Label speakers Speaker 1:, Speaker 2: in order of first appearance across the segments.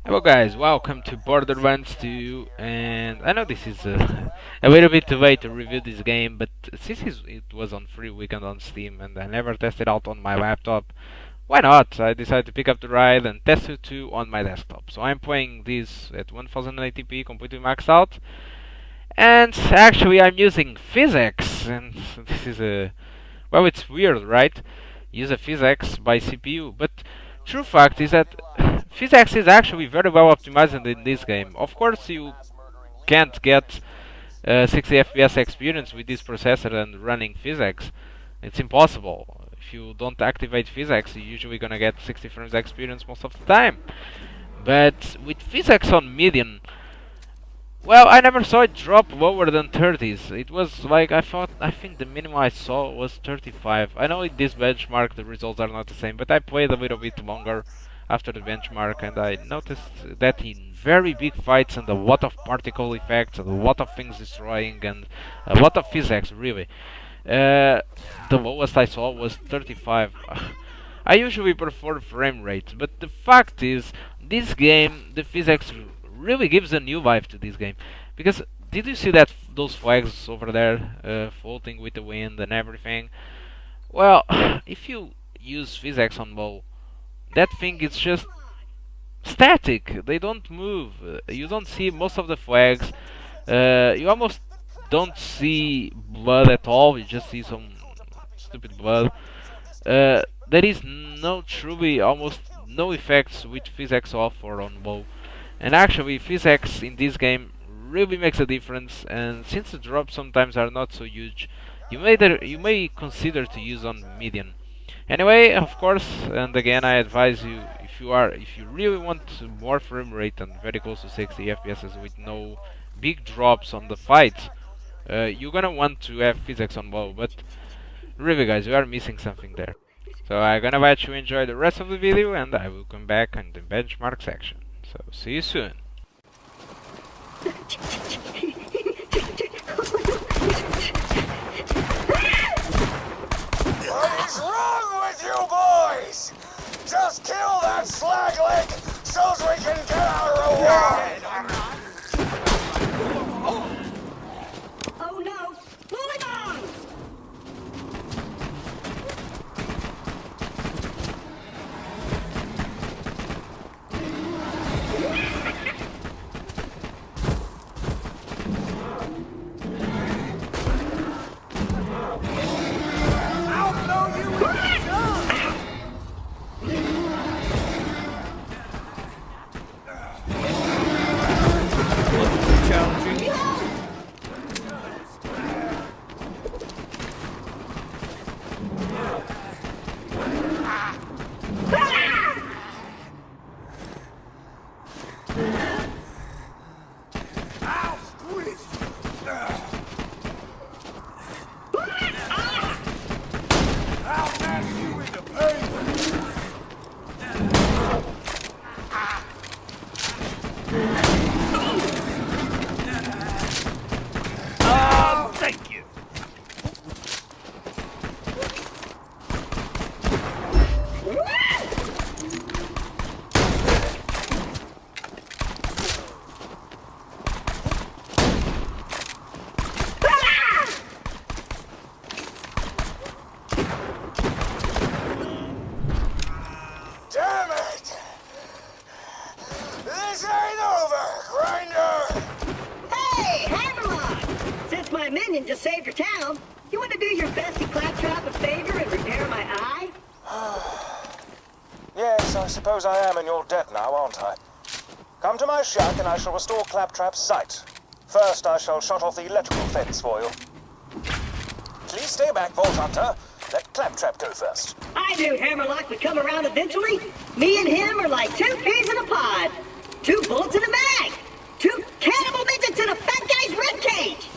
Speaker 1: Hello guys, welcome to Borderlands 2, and I know this is a little bit late to review this game, but since it was on free weekend on Steam and I never tested out on my laptop, why not? I decided to pick up the ride and test it too on my desktop. So I'm playing this at 1080p completely maxed out, and actually I'm using PhysX, and this is well, it's weird, right? Use a PhysX by CPU, but true fact is that PhysX is actually very well optimized in this game. Of course, you can't get 60 FPS experience with this processor and running PhysX. It's impossible. If you don't activate PhysX, you're usually gonna get 60 frames experience most of the time. But with PhysX on medium, well, I never saw it drop lower than 30s. It was like I think the minimum I saw was 35. I know in this benchmark the results are not the same, but I played a little bit longer after the benchmark and I noticed that in very big fights and a lot of particle effects, and a lot of things destroying and a lot of physics really. The lowest I saw was 35. I usually prefer frame rate, but the fact is, this game, the physics really gives a new life to this game. Because did you see that those flags over there floating with the wind and everything? Well, if you use physics on low, that thing is just static. They don't move. You don't see most of the flags. You almost don't see blood at all. You just see some stupid blood. There is truly almost no effects with physics off or on low. And actually, physics in this game really makes a difference. And since the drops sometimes are not so huge, you may consider to use on medium. Anyway, of course, and again, I advise you if you really want more frame rate and very close to 60 FPS with no big drops on the fight, you're gonna want to have physics on low. But really, guys, you are missing something there. So I'm gonna let you enjoy the rest of the video, and I will come back in the benchmark section. So see you soon.
Speaker 2: What is wrong with you boys? Just kill that slagleg so's we can get our reward!
Speaker 3: Oh no! Moving on!
Speaker 2: I'll blow you in the gun!
Speaker 4: Challenging.
Speaker 2: Ow! Squeeze! I'll mash you into paper!
Speaker 4: Oh, thank you.
Speaker 2: Damn it! This ain't over, Grinder!
Speaker 3: Hey, Hammerlock! Since my minion just saved your town, you want to do your bestie Claptrap a favor and repair my eye?
Speaker 2: Yes, I suppose I am in your debt now, aren't I? Come to my shack and I shall restore Claptrap's sight. First, I shall shut off the electrical fence for you. Please stay back, Vault Hunter. Let Claptrap go first.
Speaker 3: I knew Hammerlock would come around eventually. Me and him are like two peas in a pod. 2 bullets in a bag. 2 cannibal midgets in a fat guy's ribcage.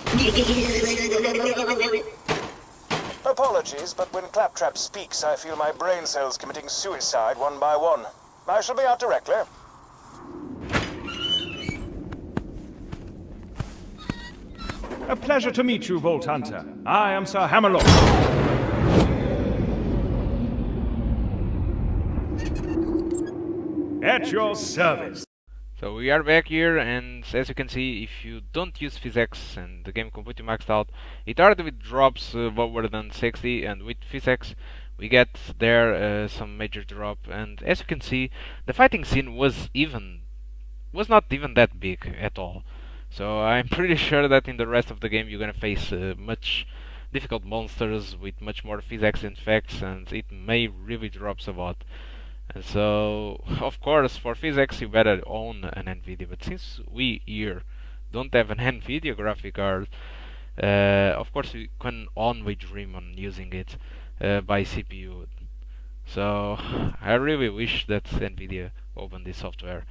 Speaker 2: Apologies, but when Claptrap speaks, I feel my brain cells committing suicide one by one. I shall be out directly.
Speaker 4: A pleasure to meet you, Vault Hunter. I am Sir Hammerlock. at your service.
Speaker 1: So we are back here, and as you can see, if you don't use PhysX and the game completely maxed out, it already drops lower than 60, and with PhysX we get there some major drop. And as you can see, the fighting scene was not even that big at all. So I'm pretty sure that in the rest of the game you're gonna face much difficult monsters with much more PhysX effects, and it may really drop a lot. And so, of course, for PhysX you better own an NVIDIA, but since we here don't have an NVIDIA graphic card, of course we can only dream on using it by CPU. So, I really wish that NVIDIA opened this software.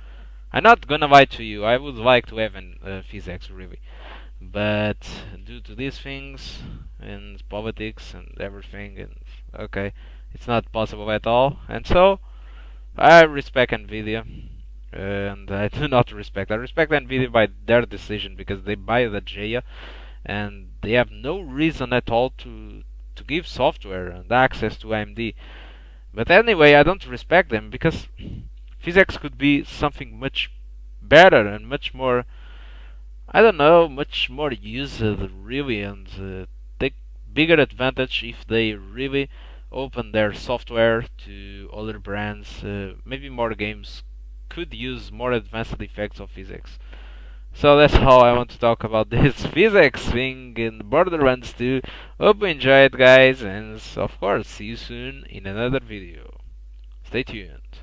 Speaker 1: I'm not gonna lie to you, I would like to have an PhysX really, but due to these things and politics and everything, and okay, it's not possible at all. And so I respect NVIDIA, and I do not respect. I respect NVIDIA by their decision because they buy the Jaya, and they have no reason at all to give software and access to AMD. But anyway, I don't respect them because PhysX could be something much better and much more, I don't know, much more used really, and take bigger advantage if they really open their software to other brands. Maybe more games could use more advanced effects of PhysX. So that's how I want to talk about this PhysX thing in Borderlands 2. Hope you enjoyed, guys, and of course see you soon in another video. Stay tuned.